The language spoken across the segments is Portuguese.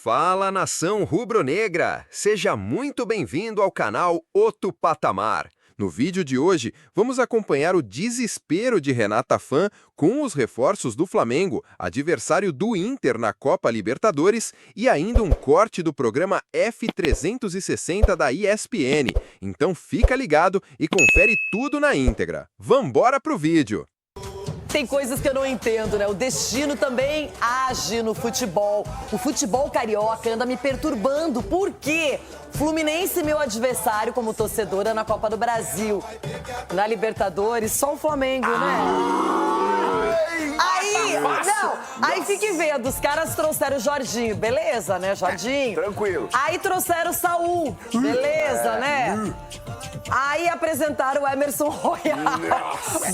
Fala, nação rubro-negra! Seja muito bem-vindo ao canal Outro Patamar. No vídeo de hoje, vamos acompanhar o desespero de Renata Fã com os reforços do Flamengo, adversário do Inter na Copa Libertadores, e ainda um corte do programa F360 da ESPN. Então fica ligado e confere tudo na íntegra. Vambora pro vídeo! Tem coisas que eu não entendo, né? O destino também age no futebol. O futebol carioca anda me perturbando. Por quê? Fluminense, meu adversário como torcedora na Copa do Brasil. Na Libertadores, só o Flamengo, né? Aí fique vendo, os caras trouxeram o Jorginho, beleza, né, Jorginho? Tranquilo. Aí trouxeram o Saul, beleza, né? Aí apresentaram o Emerson Royal,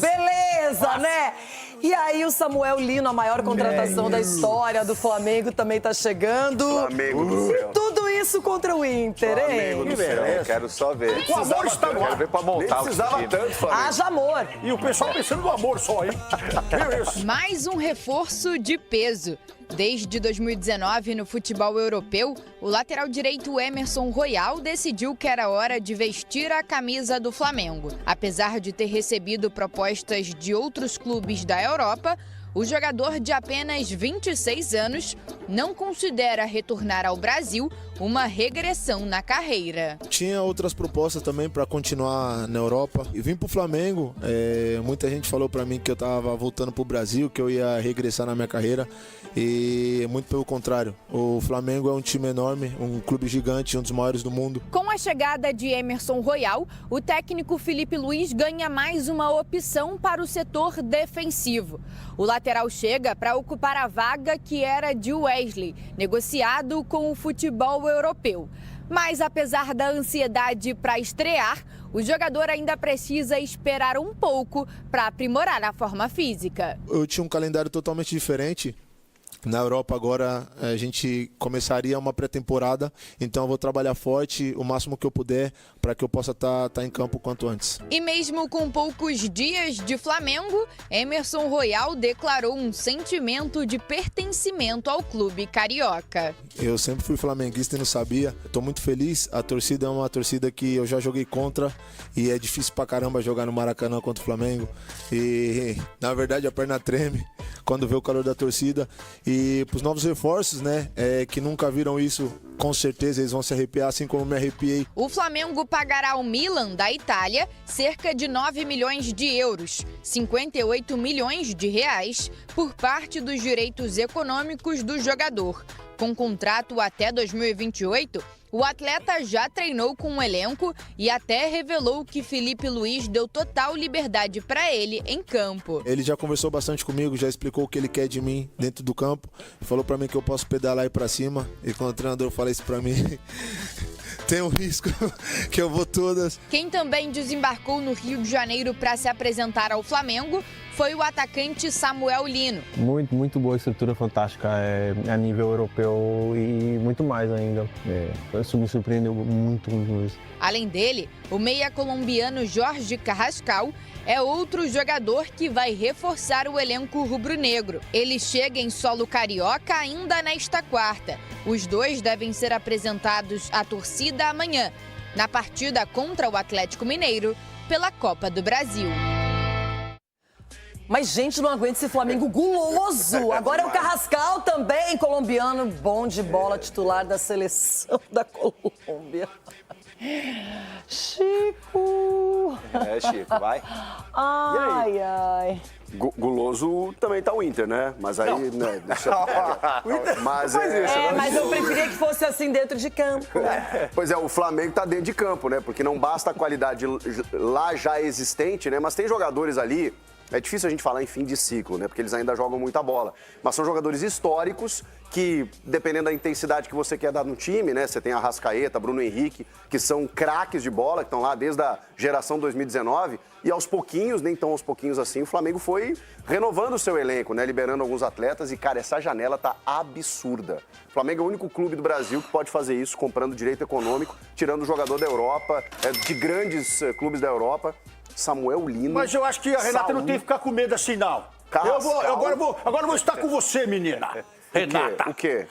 beleza, né? E aí o Samuel Lino, a maior contratação da história do Flamengo, também tá chegando. Flamengo do céu. Tudo isso contra o Inter, hein? Flamengo do céu, eu quero só ver. O amor está no Quero ar. ver pra montar Nem o precisava time. tanto, Flamengo. Haja amor. E o pessoal pensando no amor só, hein? Viu isso? Mais um reforço de peso. Desde 2019, no futebol europeu, o lateral direito Emerson Royal decidiu que era hora de vestir a camisa do Flamengo. Apesar de ter recebido propostas de outros clubes da Europa, o jogador de apenas 26 anos não considera retornar ao Brasil uma regressão na carreira. Tinha outras propostas também para continuar na Europa. E vim pro Flamengo, muita gente falou para mim que eu tava voltando pro Brasil, que eu ia regressar na minha carreira. E muito pelo contrário, o Flamengo é um time enorme, um clube gigante, um dos maiores do mundo. Com a chegada de Emerson Royal, o técnico Felipe Luiz ganha mais uma opção para o setor defensivo. O lateral chega para ocupar a vaga que era de Wesley, negociado com o futebol europeu. Mas apesar da ansiedade para estrear, o jogador ainda precisa esperar um pouco para aprimorar a forma física. Eu tinha um calendário totalmente diferente. Na Europa agora a gente começaria uma pré-temporada, então eu vou trabalhar forte o máximo que eu puder para que eu possa estar em campo o quanto antes. E mesmo com poucos dias de Flamengo, Emerson Royal declarou um sentimento de pertencimento ao clube carioca. Eu sempre fui flamenguista e não sabia. Estou muito feliz, a torcida é uma torcida que eu já joguei contra e é difícil pra caramba jogar no Maracanã contra o Flamengo. E na verdade a perna treme quando vê o calor da torcida. E para os novos reforços, né, que nunca viram isso, com certeza eles vão se arrepiar, assim como eu me arrepiei. O Flamengo pagará ao Milan, da Itália, cerca de 9 milhões de euros, 58 milhões de reais, por parte dos direitos econômicos do jogador. Com contrato até 2028, o atleta já treinou com o elenco e até revelou que Felipe Luiz deu total liberdade para ele em campo. Ele já conversou bastante comigo, já explicou o que ele quer de mim dentro do campo. Falou para mim que eu posso pedalar e ir para cima. E quando o treinador fala isso para mim, tem um risco que eu vou todas. Quem também desembarcou no Rio de Janeiro para se apresentar ao Flamengo foi o atacante Samuel Lino. Muito boa estrutura, fantástica a nível europeu e muito mais ainda. Isso me surpreendeu muito mesmo. Além dele, o meia colombiano Jorge Carrascal é outro jogador que vai reforçar o elenco rubro-negro. Ele chega em solo carioca ainda nesta quarta. Os dois devem ser apresentados à torcida amanhã, na partida contra o Atlético Mineiro pela Copa do Brasil. Mas, gente, não aguenta esse Flamengo guloso. Agora é o Carrascal também, colombiano, bom de bola, titular da seleção da Colômbia. Chico! Chico, vai. Ai. Guloso também tá o Inter, né? Mas aí, né, deixa... Mas Mas eu preferia que fosse assim dentro de campo. Pois é, o Flamengo tá dentro de campo, né? Porque não basta a qualidade lá já existente, né? Mas tem jogadores ali. É difícil a gente falar em fim de ciclo, né? Porque eles ainda jogam muita bola. Mas são jogadores históricos que, dependendo da intensidade que você quer dar no time, né? Você tem Arrascaeta, Bruno Henrique, que são craques de bola, que estão lá desde a geração 2019. E aos pouquinhos, nem tão aos pouquinhos assim, o Flamengo foi renovando o seu elenco, né? Liberando alguns atletas. E, cara, essa janela tá absurda. O Flamengo é o único clube do Brasil que pode fazer isso, comprando direito econômico, tirando o jogador da Europa, de grandes clubes da Europa. Samuel Lino. Mas eu acho que a Renata não tem que ficar com medo assim, não. Agora eu vou estar com você, menina. Renata. O quê?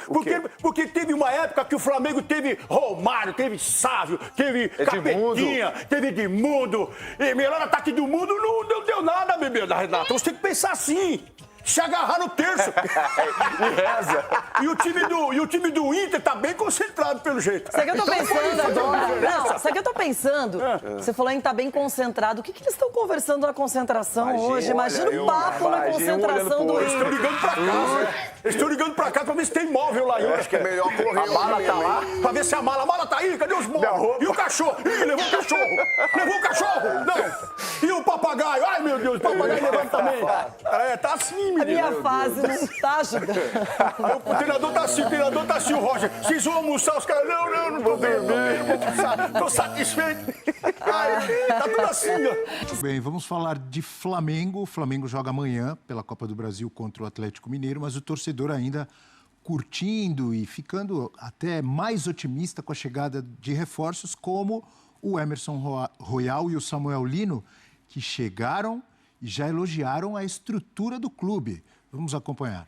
Porque teve uma época que o Flamengo teve Romário, teve Sávio, teve Capetinha, teve Edmundo. E melhor ataque do mundo não deu nada, bebê da Renata. Você tem que pensar assim. Se agarrar no terço. E reza. E o time do Inter tá bem concentrado, pelo jeito. Sabe o que eu tô pensando agora? Não, sabe o que eu tô pensando? Você falou em tá bem concentrado. O que eles estão conversando na concentração hoje? Imagina o papo na concentração do Eles estão Inter. ligando pra cá, Eles estão ligando pra cá pra ver se tem móvel lá. Eu acho que é melhor correr. A mala tá lá. Pra ver se a mala tá aí. Cadê os móveis? E o cachorro? Ih, levou o cachorro. Levou o cachorro. Não. E o papagaio? Ai, meu Deus, o papagaio levando também. Tá assim, menino. A minha fase não tá ajudando. O treinador tá assim, o Roger. Vocês vão almoçar, os caras, não vou dormir, vou almoçar, tô satisfeito. Ai, tá tudo assim, ó. Bem, vamos falar de Flamengo. O Flamengo joga amanhã pela Copa do Brasil contra o Atlético Mineiro, mas o torcedor ainda curtindo e ficando até mais otimista com a chegada de reforços como o Emerson Royal e o Samuel Lino, que chegaram e já elogiaram a estrutura do clube. Vamos acompanhar.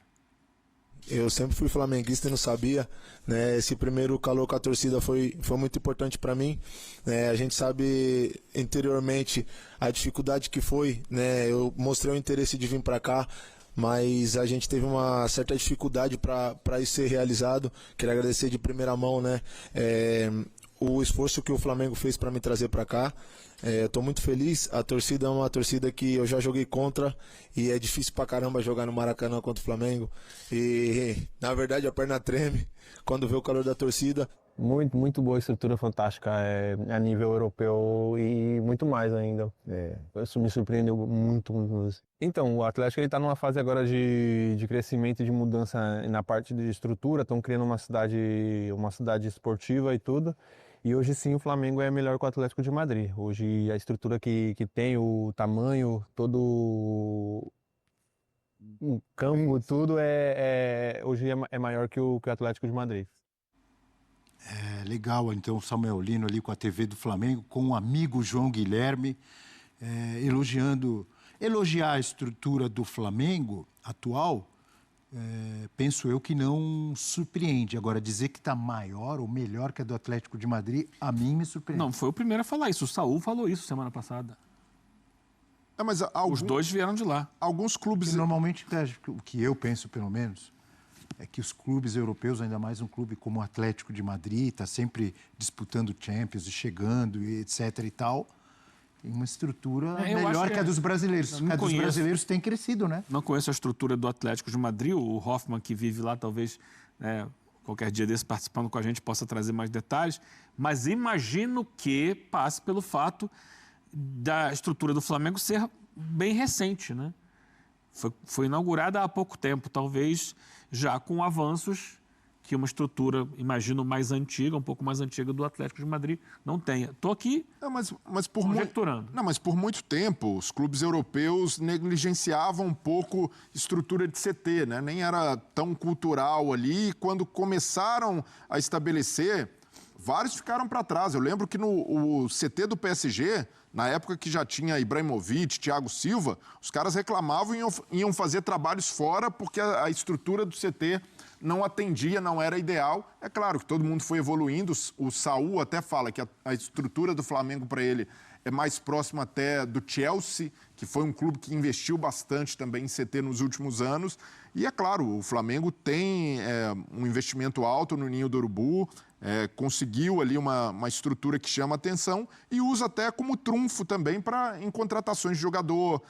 Eu sempre fui flamenguista e não sabia, né? Esse primeiro calor com a torcida foi muito importante para mim, né? A gente sabe anteriormente a dificuldade que foi, né? Eu mostrei o interesse de vir para cá, mas a gente teve uma certa dificuldade para isso ser realizado. Quero agradecer de primeira mão, né? O esforço que o Flamengo fez para me trazer para cá. Eu tô muito feliz. A torcida é uma torcida que eu já joguei contra e é difícil pra caramba jogar no Maracanã contra o Flamengo. E na verdade a perna treme quando vê o calor da torcida. Muito boa estrutura, fantástica, a nível europeu e muito mais ainda. Isso me surpreendeu muito. Então, o Atlético está numa fase agora de crescimento e de mudança na parte de estrutura. Estão criando uma cidade esportiva e tudo. E hoje sim o Flamengo é melhor que o Atlético de Madrid. Hoje a estrutura que tem, o tamanho, todo o campo, tudo hoje é maior que o Atlético de Madrid. É legal, então, o Samuel Lino ali com a TV do Flamengo, com o amigo João Guilherme, elogiar a estrutura do Flamengo atual, penso eu que não surpreende. Agora, dizer que está maior ou melhor que a do Atlético de Madrid, a mim me surpreende. Não, foi o primeiro a falar isso. O Saúl falou isso semana passada. Mas os dois vieram de lá. Alguns clubes... Porque normalmente, o que eu penso, pelo menos, é que os clubes europeus, ainda mais um clube como o Atlético de Madrid, está sempre disputando Champions e chegando, e etc. e tal, tem uma estrutura melhor que a dos brasileiros. A dos brasileiros tem crescido, né? Não conheço a estrutura do Atlético de Madrid. O Hoffman, que vive lá, talvez, qualquer dia desse, participando com a gente, possa trazer mais detalhes. Mas imagino que passe pelo fato da estrutura do Flamengo ser bem recente, né? Foi inaugurada há pouco tempo, talvez já com avanços que uma estrutura, imagino, mais antiga, um pouco mais antiga do Atlético de Madrid não tenha. Estou aqui conjecturando. Mas por muito tempo os clubes europeus negligenciavam um pouco estrutura de CT, né? Nem era tão cultural ali. Quando começaram a estabelecer, vários ficaram para trás. Eu lembro que o CT do PSG, na época que já tinha Ibrahimovic, Thiago Silva, os caras reclamavam e iam fazer trabalhos fora porque a estrutura do CT não atendia, não era ideal. É claro que todo mundo foi evoluindo. O Saúl até fala que a estrutura do Flamengo para ele é mais próxima até do Chelsea, que foi um clube que investiu bastante também em CT nos últimos anos. E é claro, o Flamengo tem um investimento alto no Ninho do Urubu, conseguiu ali uma estrutura que chama atenção e usa até como trunfo também em contratações de jogador.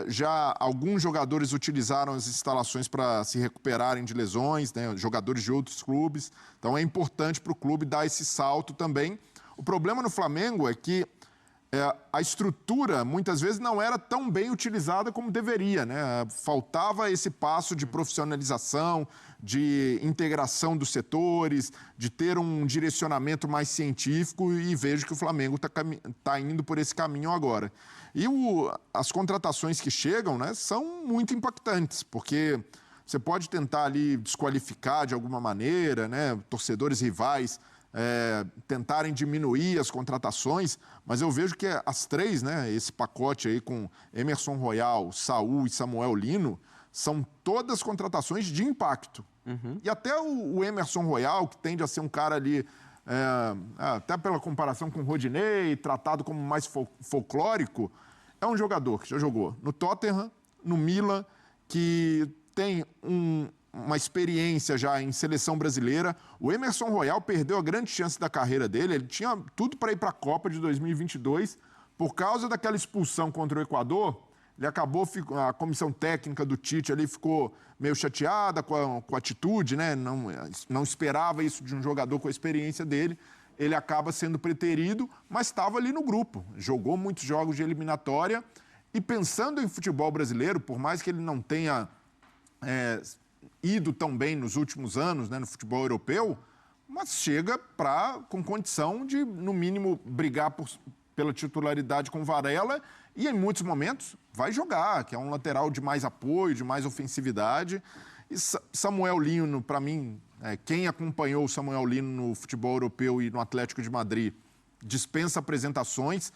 Já alguns jogadores utilizaram as instalações para se recuperarem de lesões, né, jogadores de outros clubes. Então é importante para o clube dar esse salto também. O problema no Flamengo é que a estrutura, muitas vezes, não era tão bem utilizada como deveria, né? Faltava esse passo de profissionalização, de integração dos setores, de ter um direcionamento mais científico e vejo que o Flamengo está indo por esse caminho agora. E as contratações que chegam, né, são muito impactantes, porque você pode tentar ali desqualificar de alguma maneira, né, torcedores rivais, tentarem diminuir as contratações, mas eu vejo que as três, né, esse pacote aí com Emerson Royal, Saúl e Samuel Lino, são todas contratações de impacto. E até o Emerson Royal, que tende a ser um cara ali, até pela comparação com o Rodinei, tratado como mais folclórico, é um jogador que já jogou no Tottenham, no Milan, que tem uma experiência já em seleção brasileira. O Emerson Royal perdeu a grande chance da carreira dele. Ele tinha tudo para ir para a Copa de 2022. Por causa daquela expulsão contra o Equador, ele acabou, a comissão técnica do Tite ali ficou meio chateada com a atitude, né? Não esperava isso de um jogador com a experiência dele. Ele acaba sendo preterido, mas estava ali no grupo. Jogou muitos jogos de eliminatória. E pensando em futebol brasileiro, por mais que ele não tenha ido tão bem nos últimos anos, né, no futebol europeu, mas chega com condição de, no mínimo, brigar pela titularidade com Varela e, em muitos momentos, vai jogar, que é um lateral de mais apoio, de mais ofensividade. E Samuel Lino, para mim, quem acompanhou o Samuel Lino no futebol europeu e no Atlético de Madrid, dispensa apresentações.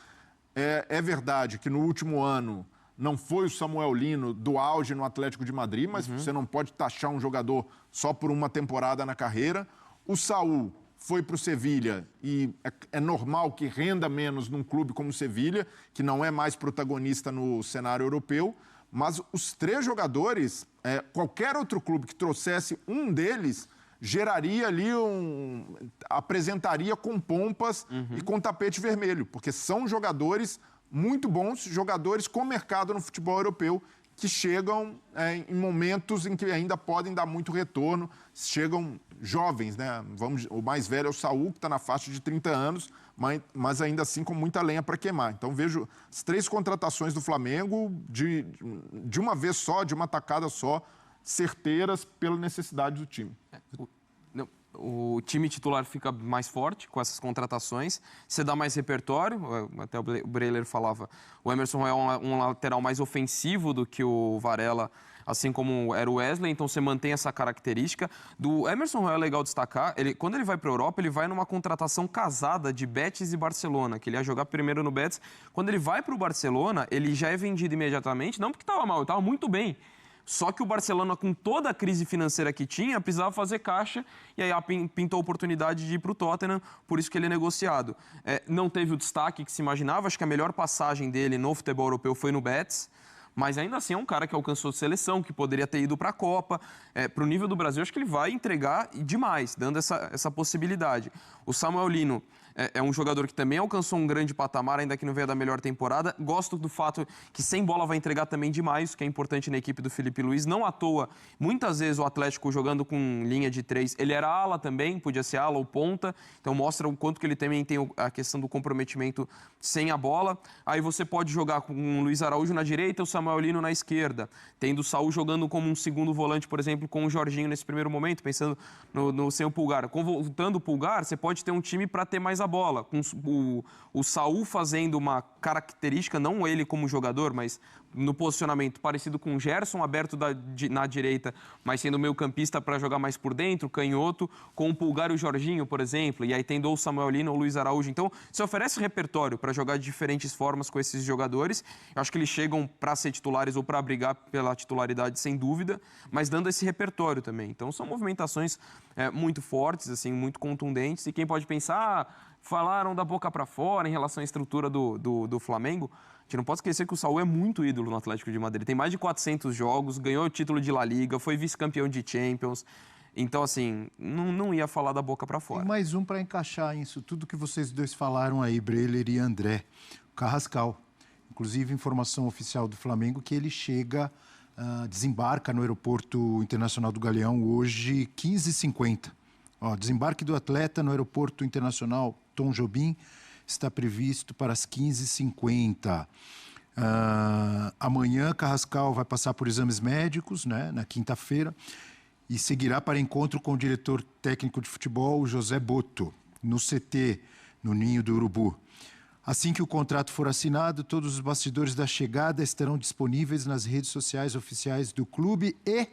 É verdade que no último ano não foi o Samuel Lino do auge no Atlético de Madrid, mas você não pode taxar um jogador só por uma temporada na carreira. O Saúl foi para o Sevilha e é normal que renda menos num clube como o Sevilha, que não é mais protagonista no cenário europeu, mas os 3 jogadores, qualquer outro clube que trouxesse um deles, geraria ali apresentaria com pompas e com tapete vermelho, porque são jogadores muito bons, jogadores com mercado no futebol europeu, que chegam em momentos em que ainda podem dar muito retorno, chegam jovens, né? O mais velho é o Saúl, que está na faixa de 30 anos, mas ainda assim com muita lenha para queimar. Então vejo as 3 contratações do Flamengo de uma vez só, de uma tacada só, certeiras pela necessidade do time. O time titular fica mais forte com essas contratações, você dá mais repertório, até o Breler falava, o Emerson é um lateral mais ofensivo do que o Varela, assim como era o Wesley, então você mantém essa característica. Do Emerson Royal é legal destacar, quando ele vai para a Europa, ele vai numa contratação casada de Betis e Barcelona, que ele ia jogar primeiro no Betis. Quando ele vai para o Barcelona, ele já é vendido imediatamente, não porque estava mal, ele estava muito bem. Só que o Barcelona, com toda a crise financeira que tinha, precisava fazer caixa e aí pintou a oportunidade de ir para o Tottenham, por isso que ele é negociado. Não teve o destaque que se imaginava, acho que a melhor passagem dele no futebol europeu foi no Betis, mas ainda assim é um cara que alcançou seleção, que poderia ter ido para a Copa. Para o nível do Brasil, acho que ele vai entregar demais, dando essa possibilidade. O Samuel Lino é um jogador que também alcançou um grande patamar, ainda que não veio da melhor temporada. Gosto do fato que sem bola vai entregar também demais, o que é importante na equipe do Felipe Luiz. Não à toa, muitas vezes o Atlético jogando com linha de 3, ele era ala também, podia ser ala ou ponta, então mostra o quanto que ele também tem a questão do comprometimento sem a bola. Aí você pode jogar com o Luiz Araújo na direita e o Samuel Lino na esquerda, tendo o Saúl jogando como um segundo volante, por exemplo, com o Jorginho nesse primeiro momento, pensando sem o Pulgar. Voltando o Pulgar, você pode ter um time para ter mais a bola, com o Saúl fazendo uma característica, não ele como jogador, mas no posicionamento parecido com o Gerson, aberto na direita, mas sendo meio campista para jogar mais por dentro, canhoto, com o Pulgar e o Jorginho, por exemplo, e aí tendo ou o Samuel Lino ou o Luiz Araújo. Então, se oferece repertório para jogar de diferentes formas com esses jogadores. Eu acho que eles chegam para ser titulares ou para brigar pela titularidade, sem dúvida, mas dando esse repertório também. Então, são movimentações muito fortes, assim, muito contundentes, e quem pode pensar, falaram da boca para fora em relação à estrutura do Flamengo. A gente não pode esquecer que o Saúl é muito ídolo no Atlético de Madrid. Tem mais de 400 jogos, ganhou o título de La Liga, foi vice-campeão de Champions. Então, assim, não ia falar da boca para fora. Tem mais um para encaixar isso, tudo que vocês dois falaram aí, Breler e André. O Carrascal. Inclusive, informação oficial do Flamengo que ele desembarca no Aeroporto Internacional do Galeão hoje, 15h50. Desembarque do atleta no Aeroporto Internacional Tom Jobim está previsto para as 15h50. Amanhã, Carrascal vai passar por exames médicos, né, na quinta-feira, e seguirá para encontro com o diretor técnico de futebol, José Boto, no CT, no Ninho do Urubu. Assim que o contrato for assinado, todos os bastidores da chegada estarão disponíveis nas redes sociais oficiais do clube e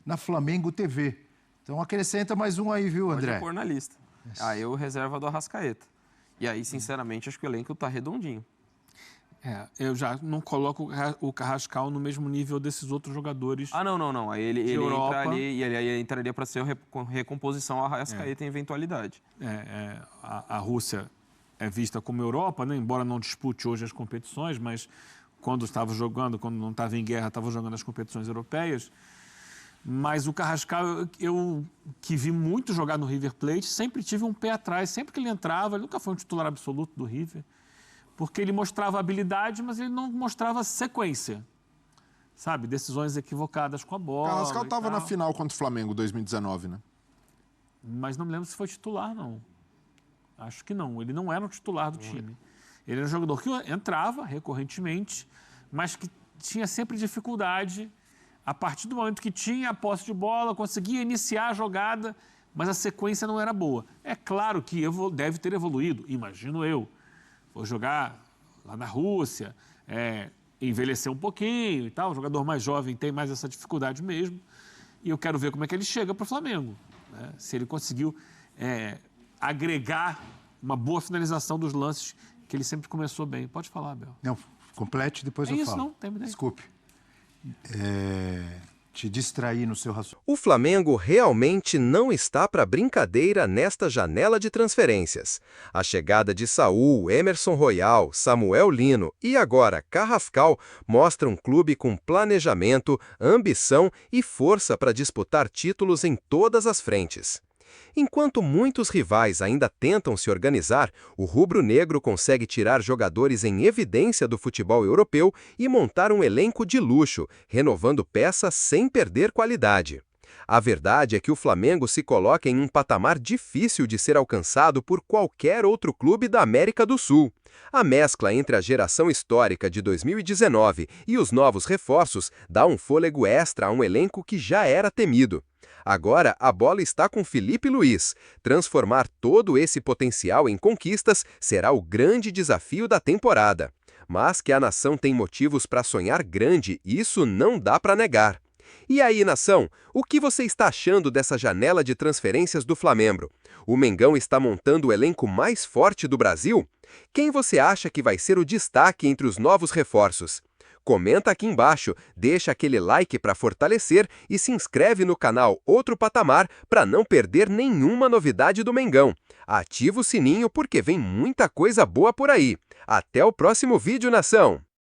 na Flamengo TV. Então acrescenta mais um aí, viu, André? Pode pôr na lista. Aí eu reserva do Arrascaeta. E aí, sinceramente, acho que o elenco tá redondinho. Eu já não coloco o Carrascal no mesmo nível desses outros jogadores. Não. Aí ele Europa. entra ali e ele entraria para ser recomposição à Arrascaeta em eventualidade. A Rússia é vista como Europa, né? Embora não dispute hoje as competições, mas quando estava jogando, quando não estava em guerra, estava jogando as competições europeias. Mas o Carrascal, eu que vi muito jogar no River Plate, sempre tive um pé atrás. Sempre que ele entrava, ele nunca foi um titular absoluto do River, porque ele mostrava habilidade, mas ele não mostrava sequência. Sabe? Decisões equivocadas com a bola. O Carrascal estava na final contra o Flamengo 2019, né? Mas não me lembro se foi titular, não. Acho que não. Ele não era o titular do time. Ele era um jogador que entrava recorrentemente, mas que tinha sempre dificuldade. A partir do momento que tinha a posse de bola, conseguia iniciar a jogada, mas a sequência não era boa. É claro que deve ter evoluído, imagino eu. Vou jogar lá na Rússia, envelhecer um pouquinho e tal. O jogador mais jovem tem mais essa dificuldade mesmo. E eu quero ver como é que ele chega para o Flamengo. Né? Se ele conseguiu agregar uma boa finalização dos lances, que ele sempre começou bem. Pode falar, Abel. Não, complete, depois eu falo. Não, terminei. Desculpe. Te distrair no seu raciocínio. O Flamengo realmente não está para brincadeira nesta janela de transferências. A chegada de Saúl, Emerson Royal, Samuel Lino e agora Carrascal mostra um clube com planejamento, ambição e força para disputar títulos em todas as frentes. Enquanto muitos rivais ainda tentam se organizar, o rubro-negro consegue tirar jogadores em evidência do futebol europeu e montar um elenco de luxo, renovando peças sem perder qualidade. A verdade é que o Flamengo se coloca em um patamar difícil de ser alcançado por qualquer outro clube da América do Sul. A mescla entre a geração histórica de 2019 e os novos reforços dá um fôlego extra a um elenco que já era temido. Agora, a bola está com Felipe Luiz. Transformar todo esse potencial em conquistas será o grande desafio da temporada. Mas que a nação tem motivos para sonhar grande, isso não dá para negar. E aí, nação, o que você está achando dessa janela de transferências do Flamengo? O Mengão está montando o elenco mais forte do Brasil? Quem você acha que vai ser o destaque entre os novos reforços? Comenta aqui embaixo, deixa aquele like para fortalecer e se inscreve no canal Outro Patamar para não perder nenhuma novidade do Mengão. Ativa o sininho porque vem muita coisa boa por aí. Até o próximo vídeo, nação!